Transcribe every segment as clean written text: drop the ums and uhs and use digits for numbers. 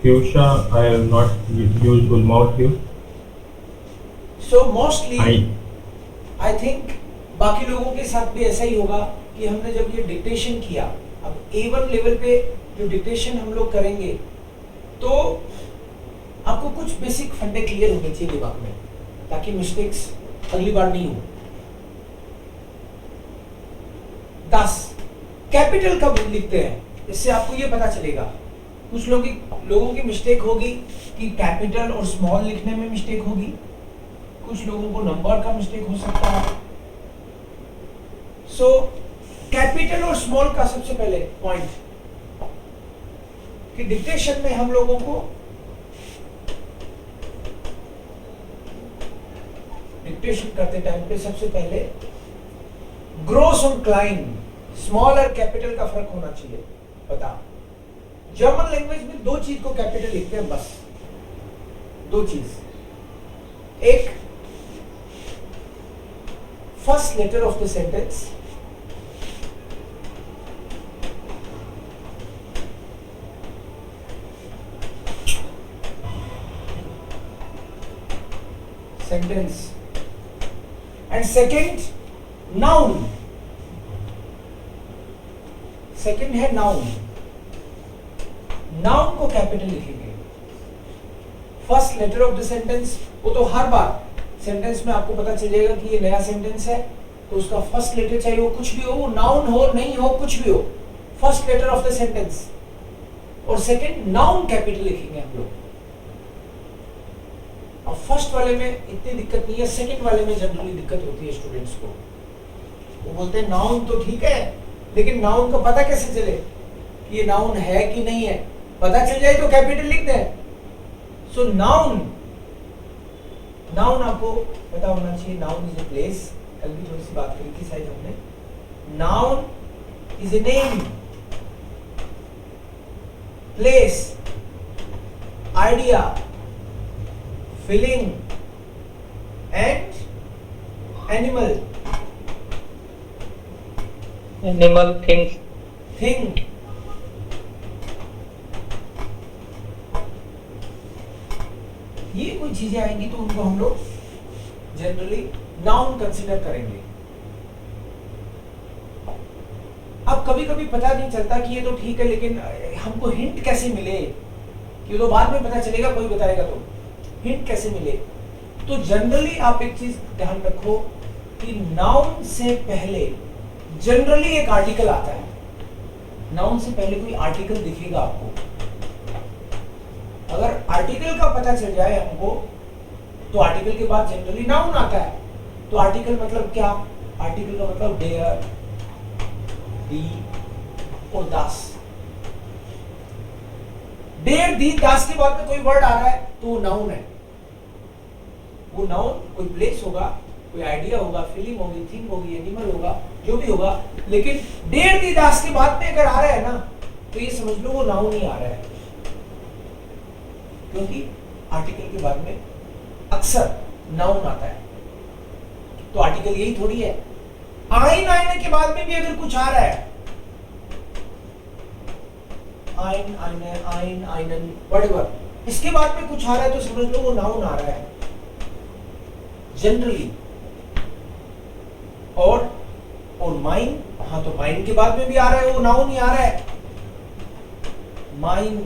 fuchsia. I have not used full mouth here. So mostly I I think बाकी लोगों के साथ भी ऐसा ही होगा कि हमने जब ये डिक्टेशन किया, अब A1 लेवल पे जो डिक्टेशन हम लोग करेंगे तो आपको कुछ बेसिक फंडे क्लियर होने चाहिए दिमाग में, ताकि मिस्टेक्स अगली बार नहीं हो। 10 कैपिटल कब लिखते हैं, इससे आपको ये पता चलेगा। कुछ लोगों की मिस्टेक होगी कि कैपिटल और स्मॉल लिखने में मिस्टेक होगी, कुछ लोगों को नंबर का मिस्टेक हो सकता है। सो कैपिटल और स्मॉल का सबसे पहले पॉइंट कि डिक्टेशन में हम लोगों को डिक्टेशन करते टाइम पे सबसे पहले ग्रोस और क्लाइन, स्मॉल और कैपिटल का फर्क होना चाहिए पता। जर्मन लैंग्वेज में दो चीज को कैपिटल लिखते हैं, बस दो चीज। एक first letter of the sentence, sentence, and second noun. Second है नाउन, नाउन को कैपिटल लिखेंगे। First letter of the sentence, वो तो हर बार सेंटेंस में आपको पता चल जाएगा कि ये नया सेंटेंस है तो उसका फर्स्ट लेटर चाहे वो कुछ भी हो, वो नाउन हो नहीं हो कुछ भी हो, first letter of the sentence. और सेकेंड नाउन कैपिटल लिखेंगे हम लोग। अब फर्स्ट वाले में इतनी दिक्कत नहीं है, सेकेंड वाले में जनरली दिक्कत होती है स्टूडेंट्स को। वो बोलते हैं नाउन तो ठीक है, लेकिन नाउन का पता कैसे चले कि ये नाउन है कि नहीं है, पता चल जाए तो कैपिटल लिख दें। सो नाउन, नाउन आपको पता होना चाहिए। नाउन इज ए प्लेस, कल भी थोड़ी सी बात करी थी शायद हमने। Noun is a name, place, idea, feeling and animal. Animal, things, thing. ये कोई चीजें आएंगी तो उनको हम लोग जनरली नाउन कंसीडर करेंगे। अब कभी कभी पता नहीं चलता कि ये तो ठीक है, लेकिन हमको हिंट कैसे मिले, कि तो बाद में पता चलेगा, कोई बताएगा तो हिंट कैसे मिले। तो जनरली आप एक चीज ध्यान रखो कि नाउन से पहले जनरली एक आर्टिकल आता है। नाउन से पहले कोई आर्टिकल दिखेगा आपको। अगर आर्टिकल का पता चल जाए हमको तो आर्टिकल के बाद जनरली नाउन आता है। तो आर्टिकल मतलब क्या? आर्टिकल का मतलब डेयर, दी और दास। डेयर, दी, दास के बाद में कोई वर्ड आ रहा है तो वो नाउन है। वो नाउन कोई प्लेस होगा, कोई आइडिया होगा, फीलिंग होगी, थिंग होगी, एनिमल होगा, जो भी होगा। लेकिन डेयर, दी, दास के बाद में अगर आ रहा है ना तो ये समझ लो वो नाउन ही आ रहा है, क्योंकि आर्टिकल के बाद में अक्सर नाउन आता है। तो आर्टिकल यही थोड़ी है। आइन आने के बाद में भी अगर कुछ आ रहा है, आइन, आइने, आइन, आइनन, व्हाटएवर, इसके बाद में कुछ आ रहा है तो समझ लो वो नाउन आ रहा है जनरली। और माइन, हाँ तो माइन के बाद में भी आ रहा है, वो नाउन ही आ रहा है। माइन,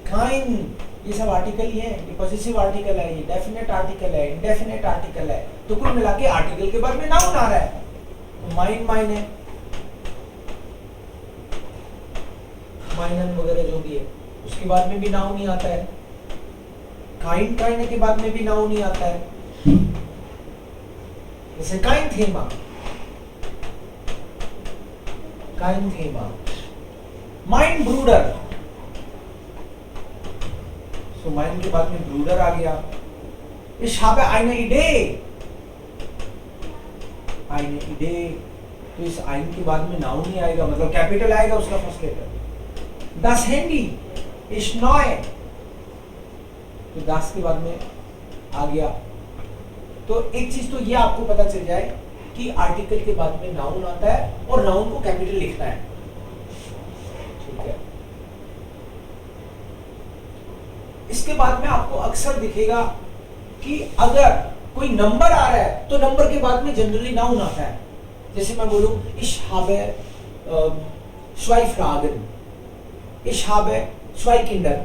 काइन, ये सब आर्टिकल ही है। ये पॉजिटिव आर्टिकल है, ये डेफिनेट आर्टिकल है, इंडेफिनेट आर्टिकल है। तो कुल मिला के आर्टिकल के बाद में नाउन आ रहा है। तो माइन, माइन है, माइनन वगैरह जो भी है, उसके बाद में भी नाउन ही आता है। काइन, काइन के बाद में भी नाउन ही आता है। जैसे काइन थेमा, काइन थेमा, माइंड ब्रूडर। तो माइंड के बाद में ब्रूडर आ गया। Ich habe eine Idee, eine Idee। तो इस आइन के बाद में नाउन ही आएगा, मतलब कैपिटल आएगा उसका first letter. Das Handy ist neu, तो das के बाद में आ गया। तो एक चीज तो ये आपको पता चल जाए कि आर्टिकल के बाद में नाउन आता है और नाउन को कैपिटल लिखना है। ठीक है। इसके बाद में आपको अक्सर दिखेगा कि अगर कोई नंबर आ रहा है तो नंबर के बाद में जनरली नाउन आता है। जैसे मैं बोलूं ich habe zwei Fragen, ich habe zwei Kinder,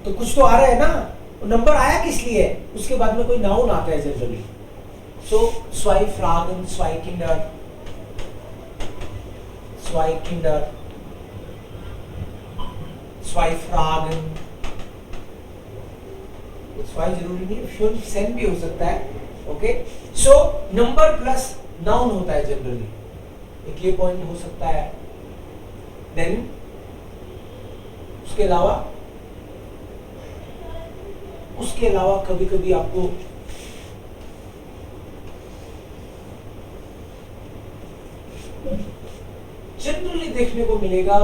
तो कुछ तो आ रहा है ना, नंबर आया किस लिए, उसके बाद में कोई नाउन आता है जनरली। सो zwei Fragen, zwei Kinder, zwei Kinder, zwei Fragen, zwei जरूरी नहीं, फ्यून सेन भी हो सकता है। Okay, so number plus noun होता है जनरली, एक ये पॉइंट हो सकता है। देन उसके अलावा कभी कभी आपको जनरली देखने को मिलेगा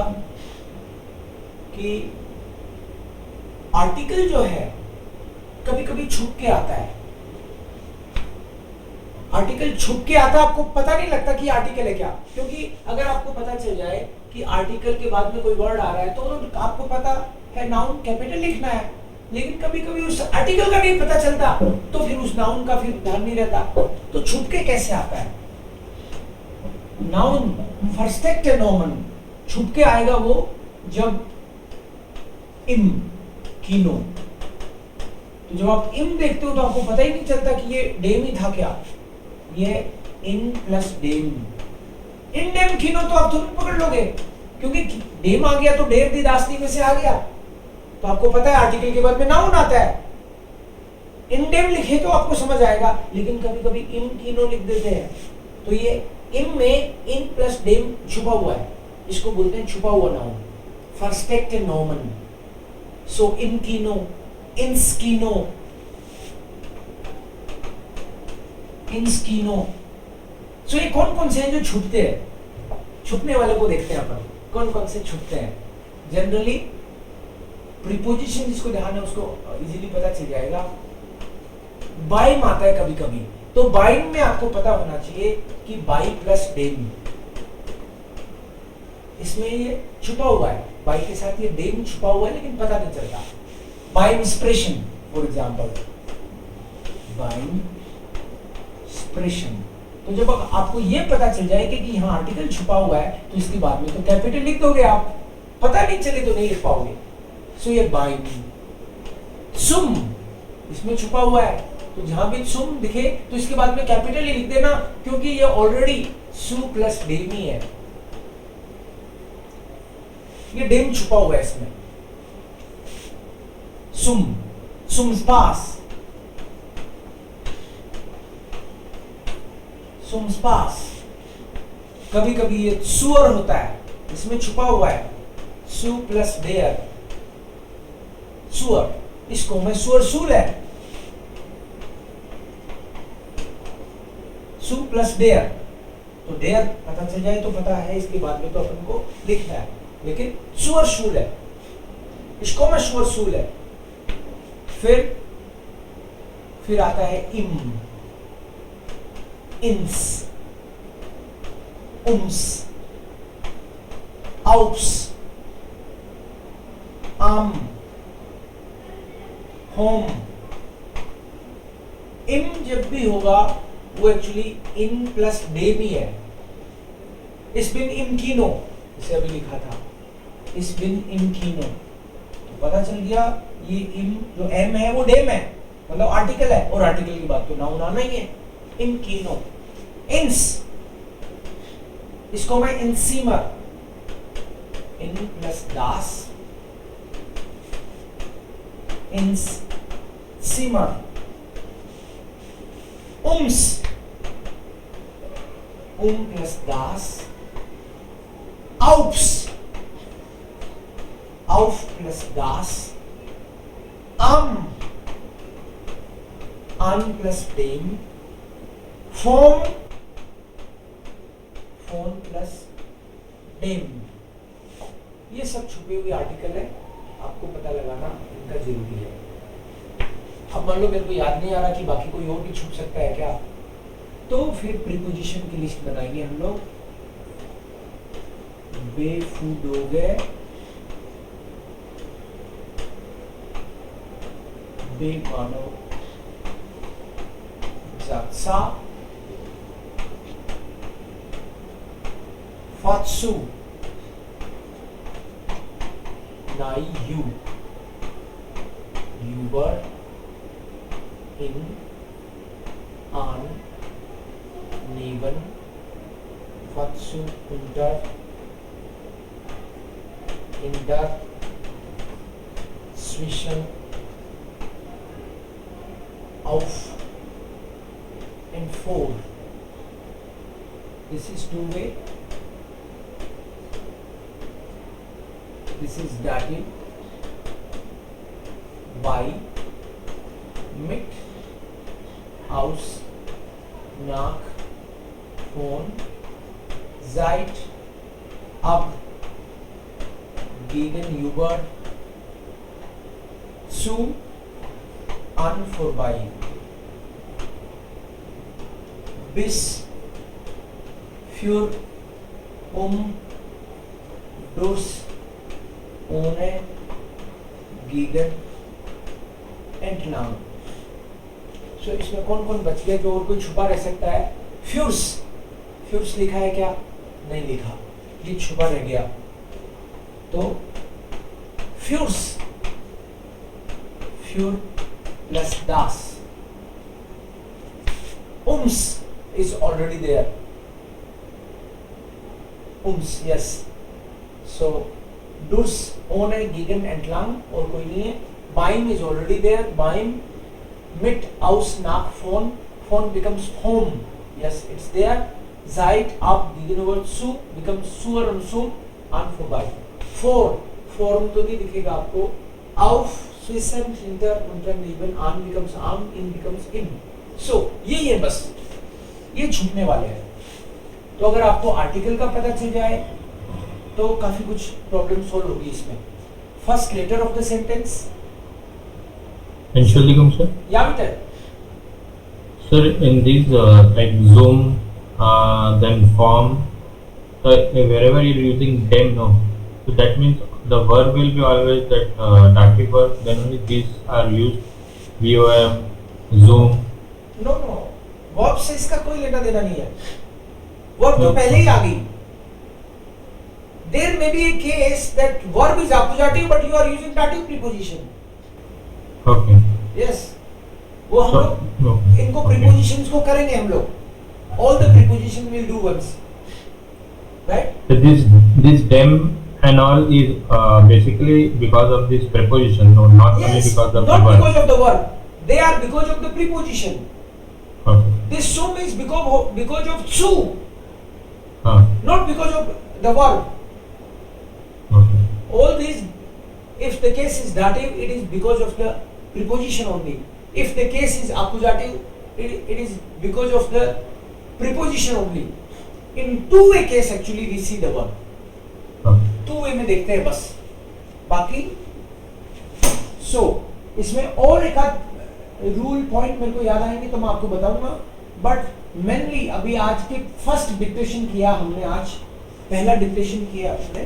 कि आर्टिकल जो है कभी कभी छुप के आता है। आर्टिकल छुप के आता है, आपको पता नहीं लगता कि आर्टिकल है क्या, क्योंकि अगर आपको पता चल जाए कि आर्टिकल के बाद में कोई वर्ड आ रहा है तो आपको पता है नाउन कैपिटल लिखना है, लेकिन कभी कभी उस आर्टिकल का नहीं पता चलता तो फिर उस नाउन का फिर ध्यान नहीं रहता। तो छुप के कैसे आता है नाउन? फर्स्टेक्ट नोमन छुप के आएगा वो जब इम कीनो, तो जब आप इम देखते हो तो आपको पता ही नहीं चलता कि ये डेम ही था क्या, ये in plus dam. In dam कीनो तो आप तुरंत पकड़ लोगे, क्योंकि डेम आ गया तो डेर दी दास्ती में से आ गया, तो आपको पता है आर्टिकल के बाद में नाउन आता है। इन डेम लिखे तो आपको समझ आएगा, लेकिन कभी कभी इम कीनो लिख देते हैं, तो ये इम में इन प्लस डेम छुपा हुआ है, इसको बोलते हैं छुपा हुआ नाउन, फर्स्टेक्ट नोमन। सो इन कीनो, इंस्कीनो, इंस्कीनो। सो ये कौन कौन से हैं जो छुपते हैं? छुपने वाले को देखते हैं अपन, कौन कौन से छुपते हैं। जनरली प्रीपोजिशन जिसको ध्यान है उसको इजीली पता चल जाएगा। बाइम आता है कभी कभी, तो बाइम में आपको पता होना चाहिए कि बाई प्लस डेम, इसमें ये छुपा हुआ है, बाई के साथ ये डेम छुपा हुआ है लेकिन पता नहीं चलता। By inspiration for example, by inspiration. तो जब आपको ये पता चल जाए कि यहाँ आर्टिकल छुपा हुआ है तो इसके बाद में तो कैपिटल लिख दोगे आप, पता नहीं चले तो नहीं लिख पाओगे। सो ये बाई। सुम इसमें छुपा हुआ है, तो जहां भी सुम दिखे तो इसके बाद में कैपिटल ही लिख देना, क्योंकि ये ऑलरेडी सु प्लस डेम ही है, ये डेम छुपा हुआ है इसमें। सुम, सुम स्पास, सुम स्पास। कभी कभी ये सुअर होता है, इसमें छुपा हुआ है सु प्लस डेयर, सुअर, इसको मैं सुअर सूल है, सु प्लस डेयर, तो डेयर पता चल जाए तो पता है, इसके बाद में तो अपन को लिखना है, लेकिन सुअर शूल है, इसको मैं सुअर सूल है। फिर आता है इम, इंस, उम्स, आउप्स, आम, होम। इम जब भी होगा वो एक्चुअली इन प्लस डेम ही है। इस बिन इम कीनो, इसे अभी लिखा था, इस बिन इम कीनो, तो पता चल गया ये इम जो एम है वो डेम है, मतलब आर्टिकल है, और आर्टिकल की बात तो नाउन आना ही है। इम कीनो, इंस, इसको मैं इंसीमर, इन प्लस दास, इंस सीमर। उम्स, उम प्लस दास, आउप्स, आउफ प्लस दास, आम, आन प्लस डेम, फोम, फोन प्लस डेम। ये सब छुपे हुए आर्टिकल है, आपको पता लगाना इनका जरूरी है। अब मान लो मेरे को याद नहीं आ रहा कि बाकी कोई और भी छुप सकता है क्या, तो फिर प्रीपोजिशन की लिस्ट बनाएंगे हम लोग। बेफूडोगे, Bemanno Zatsa Fatsu Naiyu Über in an neben Fatsu unter in der zwischen auf and for. This is two-way. This is dative. Bei, mit, aus, nach, von, seit, ab, gegenüber, zu, an, vorbei, bis, für, durch, ohne, gegen, entlang. सो इसमें कौन कौन बच गया जो और कोई छुपा रह सकता है? फ्यूर्स, फ्यूर्स लिखा है क्या? नहीं लिखा, ये छुपा रह गया। तो फ्यूर्स, फ्यूर प्लस दास, उम्स इज ऑलरेडी देयर, उम्स यस, सो डुस, ओने, गिगन, एंटलांग और कोई नहीं है। बाइम is already there. Baim, mit, aus, nach, von. Von becomes home. Yes, it's there. Seit, ab, gegenüber, zu becomes zur und zu, an, vorbei. For, form तो नहीं दिखेगा आपको. Auf, zwischen, hinter, unter, neben, an becomes am, in becomes in. So ये है बस, ये छूटने वाले हैं। तो अगर आपको आर्टिकल का पता चल जाए तो काफी कुछ प्रॉब्लम सोल्व होगी इसमें। First letter of the sentence, Entschuldigung, sir. या बेटा, Sir, in these like Zoom, then form, wherever you're using them, no. So that means the verb will be always that dative verb. Then only these are used. VOM, Zoom. No no, verb से इसका कोई लेना देना नहीं है। Verb तो पहले ही आ गई। There may be a case that verb is accusative but you are using dative preposition. Okay. Yes, वो हम लोग Okay. इनको prepositions को करेंगे हम लोग। All the preposition will do once, right? So this them and all is basically because of this preposition, no, not only Yes, because of not the verb. because of the verb. They are because of the preposition. Okay. This sum is because of zu, not because of the verb. Okay. All these, if the case is dative, it is because of the preposition only. If the case is accusative, it is because of the preposition only. In two-way case actually we see the verb. Okay. two-way में देखते हैं बस, बाकी so इसमें और एक आध rule point मेरे को याद आएंगे तो मैं आपको बताऊंगा, बट मेनली अभी आज के फर्स्ट डिक्टेशन किया हमने, आज पहला डिक्टेशन किया हमने,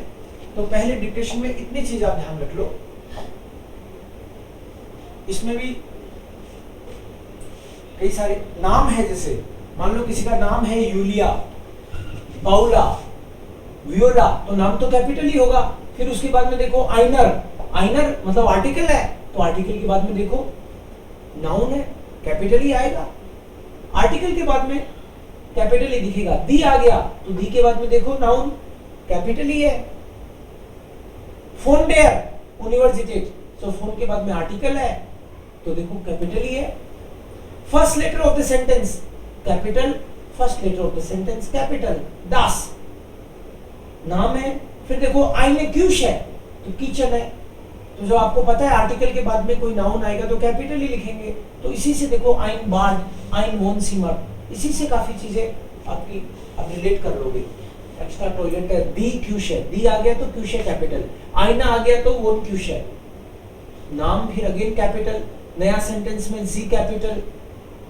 तो पहले डिक्टेशन में इतनी चीज आप ध्यान रख लो। इसमें भी कई सारे नाम है, जैसे मान लो किसी का नाम है यूलिया, पाउला, वियोला, तो नाम तो कैपिटल ही होगा। फिर उसके बाद में देखो आइनर, आइनर मतलब आर्टिकल है, तो आर्टिकल के बाद में देखो नाउन है, कैपिटल ही आएगा। आर्टिकल के बाद में कैपिटल ही दिखेगा। दी आ गया तो दी के बाद में देखो नाउन कैपिटल ही है। फोन डेयर, यूनिवर्सिटी, तो फोन के बाद में आर्टिकल है तो देखो कैपिटल ही है। First letter of the sentence capital, first letter of the sentence capital. दास नाम है, फिर देखो आइने क्यूश है तो किचन है, तो जो आपको पता है आर्टिकल के बाद में कोई नाउन आएगा तो कैपिटल ही लिखेंगे। तो इसी से देखो आइन बार्ड, आइन वोन सीमर, इसी से काफी चीजें आपकी आप रिलेट कर लोगे। एक्स्ट्रा टॉयलेट है, दी क्यूश है, दी आ गया तो क्यूश है कैपिटल, आईना आ गया तो वोन क्यूश है। नाम फिर अगेन कैपिटल, नया सेंटेंस में जी कैपिटल,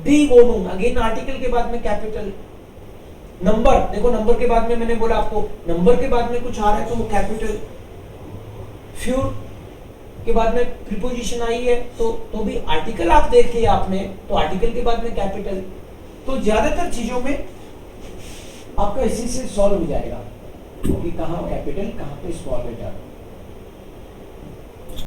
दी वोनूम अगेन आर्टिकल के बाद में कैपिटल। नंबर देखो, नंबर के बाद में मैंने बोला आपको, नंबर के बाद में कुछ आ रहा है तो वो कैपिटल। फ्यूर के बाद में प्रीपोजिशन आई है तो भी आर्टिकल आप देख लिया आपने, तो आर्टिकल के बाद में कैपिटल। तो ज्यादातर चीजों में आपका इसी से सॉल्व हो जाएगा कि कहाँ कैपिटल कहाँ पे स्मॉल लेटर।